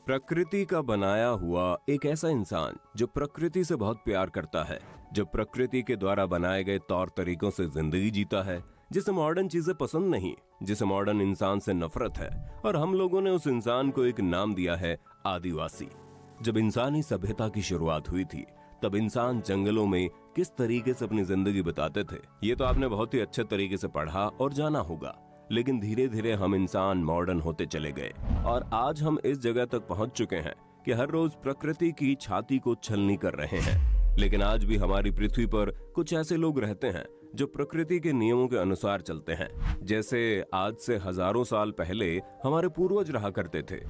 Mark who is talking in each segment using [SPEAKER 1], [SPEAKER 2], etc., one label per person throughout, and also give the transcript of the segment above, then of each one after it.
[SPEAKER 1] प्रकृति का बनाया हुआ एक ऐसा इंसान जो प्रकृति से बहुत प्यार करता है, जो प्रकृति के द्वारा बनाए गए तौर तरीकों से जिंदगी जीता है, जिसे मॉडर्न चीजें पसंद नहीं, जिसे मॉडर्न इंसान से नफरत है। और हम लोगों ने उस इंसान को एक नाम दिया है आदिवासी। जब इंसानी सभ्यता की शुरुआत हुई थी तब इंसान जंगलों में किस तरीके से अपनी जिंदगी बिताते थे, ये तो आपने बहुत ही अच्छे तरीके से पढ़ा और जाना होगा। लेकिन धीरे धीरे हम इंसान मॉडर्न होते चले गए और आज हम इस जगह तक पहुंच चुके हैं कि हर रोज प्रकृति की छाती को छलनी कर रहे हैं। लेकिन आज भी हमारी पृथ्वी पर कुछ ऐसे लोग रहते हैं जो प्रकृति के नियमों के अनुसार चलते हैं, जैसे आज से हजारों साल पहले हमारे पूर्वज रहा करते थे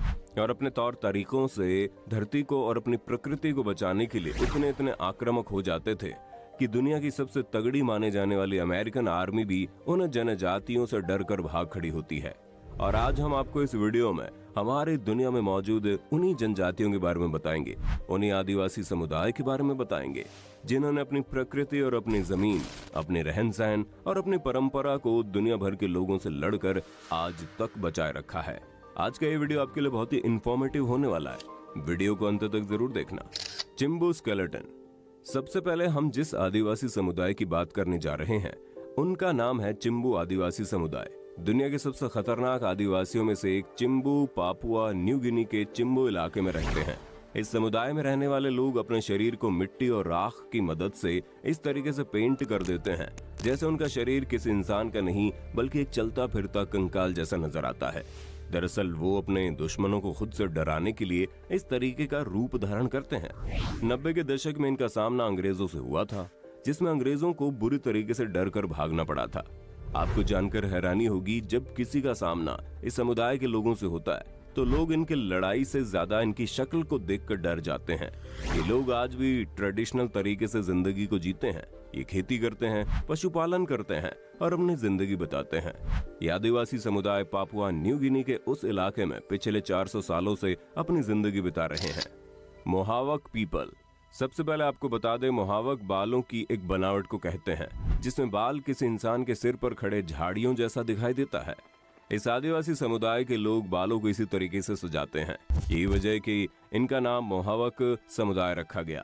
[SPEAKER 1] और अपने तौर तरीकों से धरती को और अपनी प्रकृति को बचाने के लिए इतने आक्रामक हो जाते थे कि दुनिया की सबसे तगड़ी माने जाने वाली अमेरिकन आर्मी भी उन जनजातियों से डरकर भाग खड़ी होती है। और आज हम आपको इस वीडियो में हमारी दुनिया में मौजूद उन्हीं जनजातियों के बारे में बताएंगे, उन्हीं आदिवासी समुदाय के बारे में बताएंगे जिन्होंने अपनी प्रकृति और अपनी जमीन, अपने रहन सहन और अपनी परंपरा को दुनिया भर के लोगों से लड़कर आज तक बचाए रखा है। आज का ये वीडियो आपके लिए बहुत ही इंफॉर्मेटिव होने वाला है, वीडियो को अंत तक जरूर देखना। चिंबू स्केलेटन। सबसे पहले हम जिस आदिवासी समुदाय की बात करने जा रहे हैं उनका नाम है चिंबू आदिवासी समुदाय। दुनिया के सबसे खतरनाक आदिवासियों में से एक चिंबू पापुआ न्यू गिनी के चिंबू इलाके में रहते हैं। इस समुदाय में रहने वाले लोग अपने शरीर को मिट्टी और राख की मदद से इस तरीके से पेंट कर देते हैं जैसे उनका शरीर किसी इंसान का नहीं बल्कि एक चलता फिरता कंकाल जैसा नजर आता है। दरअसल वो अपने दुश्मनों को खुद से डराने के लिए इस तरीके का रूप धारण करते हैं। 90 के दशक में इनका सामना अंग्रेजों से हुआ था, जिसमें अंग्रेजों को बुरी तरीके से डर कर भागना पड़ा था। आपको जानकर हैरानी होगी, जब किसी का सामना इस समुदाय के लोगों से होता है तो लोग इनके लड़ाई से ज्यादा इनकी शक्ल को देखकर डर जाते हैं। ये लोग आज भी ट्रेडिशनल तरीके से जिंदगी को जीते हैं। ये खेती करते हैं, पशुपालन करते हैं और अपनी जिंदगी बताते हैं। ये आदिवासी समुदाय पापुआ न्यू गिनी के उस इलाके में पिछले 400 सालों से अपनी जिंदगी बिता रहे हैं। मोहावक पीपल। सबसे पहले आपको बता दें, मोहावक बालों की एक बनावट को कहते हैं जिसमें बाल किसी इंसान के सिर पर खड़े झाड़ियों जैसा दिखाई देता है। इस आदिवासी समुदाय के लोग बालों को इसी तरीके से सजाते हैं। यही वजह है कि इनका नाम मोहावक समुदाय रखा गया।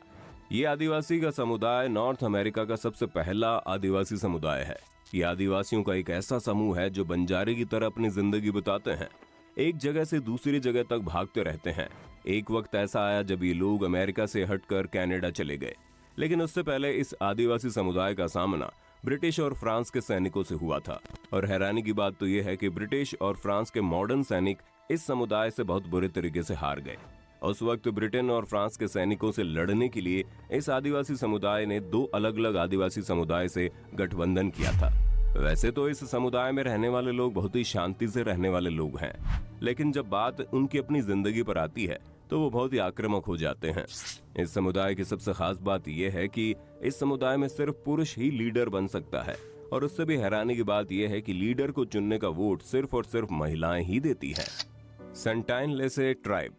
[SPEAKER 1] ये आदिवासी का समुदाय नॉर्थ अमेरिका का सबसे पहला आदिवासी समुदाय है। ये आदिवासियों का एक ऐसा समूह है जो बंजारे की तरह अपनी जिंदगी बिताते हैं, एक जगह से दूसरी जगह तक भागते रहते हैं। एक वक्त ऐसा आया जब ये लोग अमेरिका से हटकर कनाडा चले गए, लेकिन उससे पहले इस आदिवासी समुदाय का सामना ब्रिटिश और फ्रांस के सैनिकों से हुआ था। और हैरानी की बात तो यह है कि ब्रिटिश और फ्रांस के मॉडर्न सैनिक इस समुदाय से बहुत बुरे तरीके से हार गए। उस वक्त ब्रिटेन और फ्रांस के सैनिकों से लड़ने के लिए इस आदिवासी समुदाय ने 2 अलग अलग आदिवासी समुदाय से गठबंधन किया था। वैसे तो इस समुदाय में रहने वाले लोग बहुत ही शांति से रहने वाले लोग हैं, लेकिन जब बात उनकी अपनी जिंदगी पर आती है तो वो बहुत ही आक्रामक हो जाते हैं। इस समुदाय की सबसे खास बात यह है कि इस समुदाय में सिर्फ पुरुष ही लीडर बन सकता है और उससे भी हैरानी की बात यह है कि लीडर को चुनने का वोट सिर्फ और सिर्फ महिलाएं ही देती हैं। सेंटाइन लेसे ट्राइब।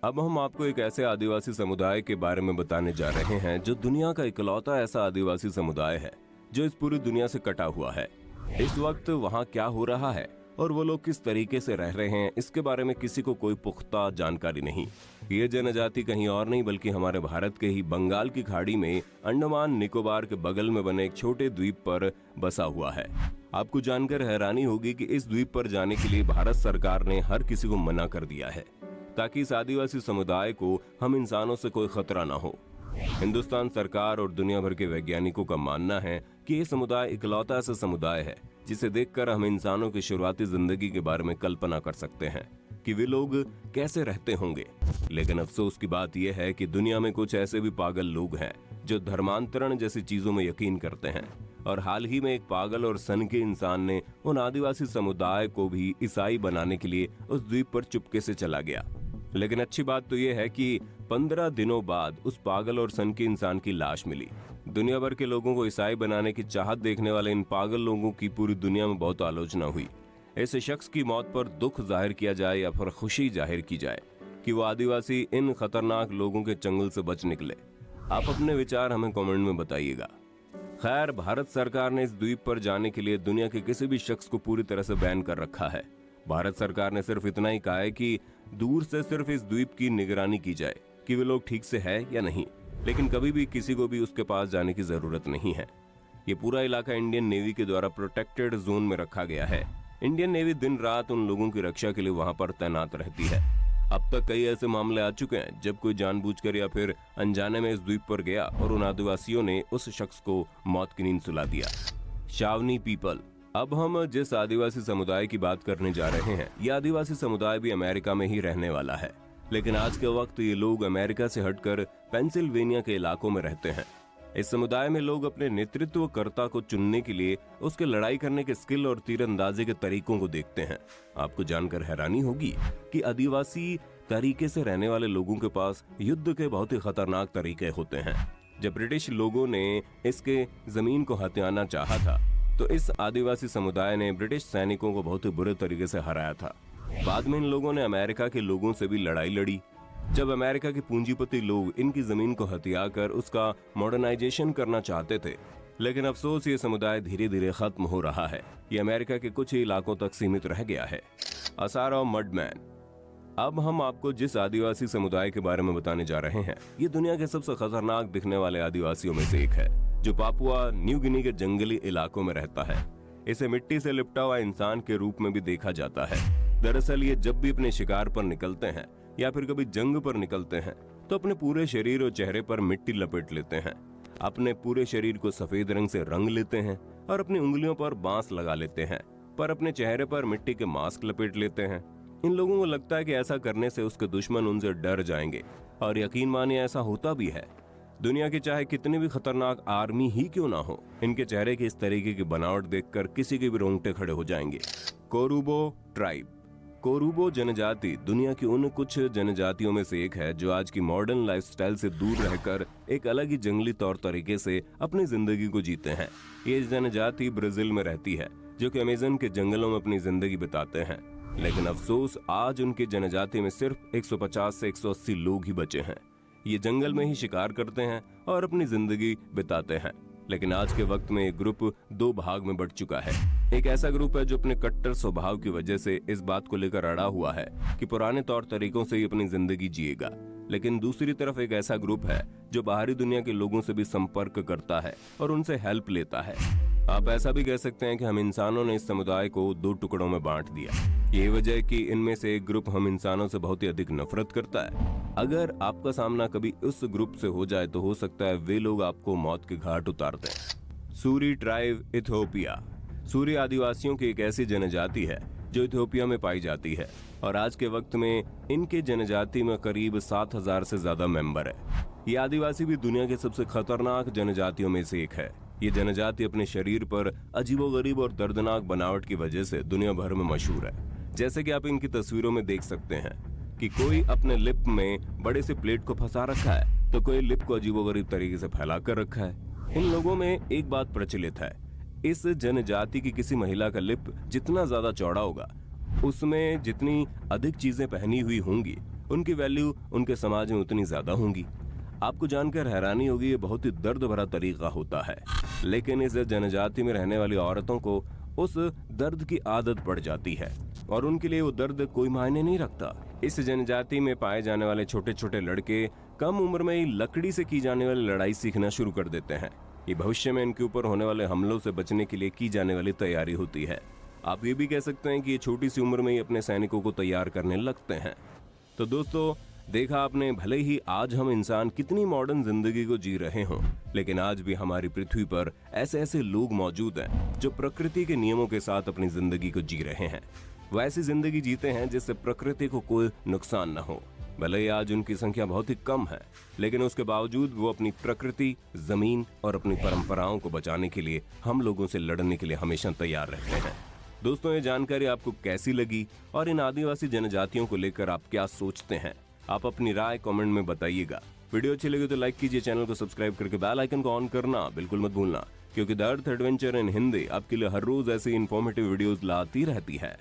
[SPEAKER 1] अब हम आपको एक ऐसे आदिवासी समुदाय के बारे में बताने जा रहे हैं जो दुनिया का इकलौता ऐसा आदिवासी समुदाय है जो इस पूरी दुनिया से कटा हुआ है। इस वक्त वहाँ क्या हो रहा है और वो लोग किस तरीके से रह रहे हैं, इसके बारे में किसी को कोई पुख्ता जानकारी नहीं। ये जनजाति कहीं और नहीं बल्कि हमारे भारत के ही बंगाल की खाड़ी में अंडमान निकोबार के बगल में बने एक छोटे द्वीप पर बसा हुआ है। आपको जानकर हैरानी होगी कि इस द्वीप पर जाने के लिए भारत सरकार ने हर किसी को मना कर दिया है ताकि इस आदिवासी समुदाय को हम इंसानों से कोई खतरा न हो। हिंदुस्तान सरकार और दुनिया भर के वैज्ञानिकों का मानना है कि ये समुदाय इकलौता ऐसा समुदाय है जिसे देखकर हम इंसानों की शुरुआती जिंदगी के बारे में कल्पना कर सकते हैं कि वे लोग कैसे रहते होंगे। लेकिन अफसोस की बात यह है कि दुनिया में कुछ ऐसे भी पागल लोग हैं जो धर्मांतरण जैसी चीजों में यकीन करते हैं। और हाल ही में एक पागल और सनकी इंसान ने उन आदिवासी समुदाय को भी ईसाई बनाने के लिए उस द्वीप पर चुपके से चला गया। लेकिन अच्छी बात तो यह है कि 15 दिनों बाद उस पागल और सनकी इंसान की लाश मिली। दुनिया भर के लोगों को ईसाई बनाने की चाहत देखने वाले इन पागल लोगों की पूरी दुनिया में बहुत आलोचना हुई। ऐसे शख्स की मौत पर दुख जाहिर किया जाए या फिर खुशी जाहिर की जाए कि वो आदिवासी इन खतरनाक लोगों के चंगुल से बच निकले। आप अपने विचार हमें कमेंट में बताइएगा। खैर, भारत सरकार ने इस द्वीप पर जाने के लिए दुनिया के किसी भी शख्स को पूरी तरह से बैन कर रखा है। भारत सरकार ने सिर्फ इतना ही कहा है कि दूर से सिर्फ इस द्वीप की निगरानी की जाए कि वे लोग ठीक से है या नहीं, लेकिन कभी भी किसी को भी उसके पास जाने की जरूरत नहीं है। ये पूरा इलाका इंडियन नेवी के द्वारा प्रोटेक्टेड जोन में रखा गया है। इंडियन नेवी दिन रात उन लोगों की रक्षा के लिए वहां पर तैनात रहती है। अब तक कई ऐसे मामले आ चुके हैं जब कोई जानबूझकर या फिर अनजाने में इस द्वीप पर गया और उन आदिवासियों ने उस शख्स को मौत की नींद सुला दिया। शावनी पीपल। अब हम जिस आदिवासी समुदाय की बात करने जा रहे हैं, यह आदिवासी समुदाय भी अमेरिका में ही रहने वाला है, लेकिन आज के वक्त ये लोग अमेरिका से हटकर पेंसिल्वेनिया के इलाकों में रहते हैं। इस समुदाय में लोग अपने नेतृत्वकर्ता को चुनने के लिए उसके लड़ाई करने के स्किल और तीरंदाजी के तरीकों को देखते हैं। आपको जानकर हैरानी होगी कि आदिवासी तरीके से रहने वाले लोगों के पास युद्ध के बहुत ही खतरनाक तरीके होते हैं। जब ब्रिटिश लोगों ने इसके जमीन को हथियाना चाहा था तो इस आदिवासी समुदाय ने ब्रिटिश सैनिकों को बहुत ही बुरे तरीके से हराया था। बाद में इन लोगों ने अमेरिका के लोगों से भी लड़ाई लड़ी। जब अमेरिका के पूंजीपति लोग इनकी जमीन को हथिया कर उसका मॉडर्नाइजेशन करना चाहते थे, लेकिन अफसोस ये समुदाय धीरे धीरे खत्म हो रहा है। ये अमेरिका के कुछ ही इलाकों तक सीमित रह गया है। असारा मडमैन। अब हम आपको जिस आदिवासी समुदाय के बारे में बताने जा रहे हैं, ये दुनिया के सबसे खतरनाक दिखने वाले आदिवासियों में से एक है, जो पापुआ न्यू गिनी के जंगली इलाकों में रहता है। इसे मिट्टी से लिपटा हुआ इंसान के रूप में भी देखा जाता है। दरअसल ये जब भी अपने शिकार पर निकलते हैं या फिर कभी जंग पर निकलते हैं तो अपने पूरे शरीर और चेहरे पर मिट्टी लपेट लेते हैं, अपने पूरे शरीर को सफेद रंग से रंग लेते हैं और अपनी उंगलियों पर बांस लगा लेते हैं, पर अपने चेहरे पर मिट्टी के मास्क लपेट लेते हैं। इन लोगों को लगता है कि ऐसा करने से उसके दुश्मन उनसे डर जाएंगे, और यकीन मानिए ऐसा होता भी है। दुनिया की चाहे कितनी भी खतरनाक आर्मी ही क्यों ना हो, इनके चेहरे की इस तरीके की बनावट देखकर किसी के भी रोंगटे खड़े हो जाएंगे। कोरुबो ट्राइब। कोरुबो जनजाति दुनिया की उन कुछ जनजातियों में से एक है जो आज की मॉडर्न लाइफस्टाइल से दूर रहकर एक अलग ही जंगली तौर तरीके से अपनी जिंदगी को जीते हैं। ये जनजाति ब्राजील में रहती है, जो कि अमेज़न के जंगलों में अपनी जिंदगी बिताते हैं। लेकिन अफसोस आज उनकी जनजाति में सिर्फ 150 से 180 लोग ही बचे हैं। ये जंगल में ही शिकार करते हैं और अपनी जिंदगी बिताते हैं। लेकिन आज के वक्त में ये ग्रुप दो भाग में बढ़ चुका है। एक ऐसा ग्रुप है जो अपने कट्टर स्वभाव की वजह से इस बात को लेकर अड़ा हुआ है कि पुराने तौर तरीकों से ही अपनी जिंदगी जिएगा, लेकिन दूसरी तरफ एक ऐसा ग्रुप है जो बाहरी दुनिया के लोगों से भी संपर्क करता है और उनसे हेल्प लेता है। आप ऐसा भी कह सकते हैं कि हम इंसानों ने इस समुदाय को दो टुकड़ों में बांट दिया। ये वजह है कि इनमें से एक ग्रुप हम इंसानों से बहुत ही अधिक नफरत करता है। अगर आपका सामना कभी उस ग्रुप से हो जाए तो हो सकता है वे लोग आपको मौत के घाट उतार दें। Suri tribe Ethiopia. सूरी आदिवासियों की एक ऐसी जनजाति है जो इथियोपिया में पाई जाती है, और आज के वक्त में इनके जनजाति में करीब 7000 से ज्यादा मेंबर है। ये आदिवासी भी दुनिया के सबसे खतरनाक जनजातियों में से एक है। ये जनजाति अपने शरीर पर अजीबोगरीब और दर्दनाक बनावट की वजह से दुनिया भर में मशहूर है। जैसे कि आप इनकी तस्वीरों में देख सकते हैं कि कोई अपने लिप में बड़े से प्लेट को फंसा रखा है तो कोई लिप को अजीबोगरीब तरीके से फैला कर रखा है। इन लोगों में एक बात प्रचलित है, इस जनजाति की किसी महिला का लिप जितना ज्यादा चौड़ा होगा, उसमें जितनी अधिक चीजें पहनी हुई होंगी, उनकी वैल्यू उनके समाज में उतनी ज्यादा होंगी। आपको जानकर हैरानी होगी, ये बहुत ही दर्द भरा तरीका होता है, लेकिन इस जनजाति में रहने वाली औरतों को उस दर्द की आदत पड़ जाती है और उनके लिए वो दर्द कोई मायने नहीं रखता। इस जनजाति में पाए जाने वाले छोटे छोटे लड़के कम उम्र में ही लकड़ी से की जाने वाली लड़ाई सीखना शुरू कर देते हैं। ये भविष्य में इनके ऊपर होने वाले हमलों से बचने के लिए की जाने वाली तैयारी होती है। आप ये भी कह सकते हैं कि ये छोटी सी उम्र में ही अपने सैनिकों को तैयार करने लगते हैं। तो दोस्तों, देखा आपने, भले ही आज हम इंसान कितनी मॉडर्न जिंदगी को जी रहे हों, लेकिन आज भी हमारी पृथ्वी पर ऐसे ऐसे लोग मौजूद हैं जो प्रकृति के नियमों के साथ अपनी जिंदगी को जी रहे हैं। वो ऐसी जिंदगी जीते हैं जिससे प्रकृति को कोई नुकसान न हो। भले ही आज उनकी संख्या बहुत ही कम है, लेकिन उसके बावजूद वो अपनी प्रकृति, जमीन और अपनी परंपराओं को बचाने के लिए हम लोगों से लड़ने के लिए हमेशा तैयार रहते हैं। दोस्तों, ये जानकारी आपको कैसी लगी और इन आदिवासी जनजातियों को लेकर आप क्या सोचते हैं? आप अपनी राय कमेंट में बताइएगा। वीडियो अच्छी लगी तो लाइक कीजिए, चैनल को सब्सक्राइब करके बेल आइकन को ऑन करना बिल्कुल मत भूलना, क्योंकि the earth adventure in Hindi आपके लिए हर रोज ऐसी इन्फॉर्मेटिव वीडियोस लाती रहती है।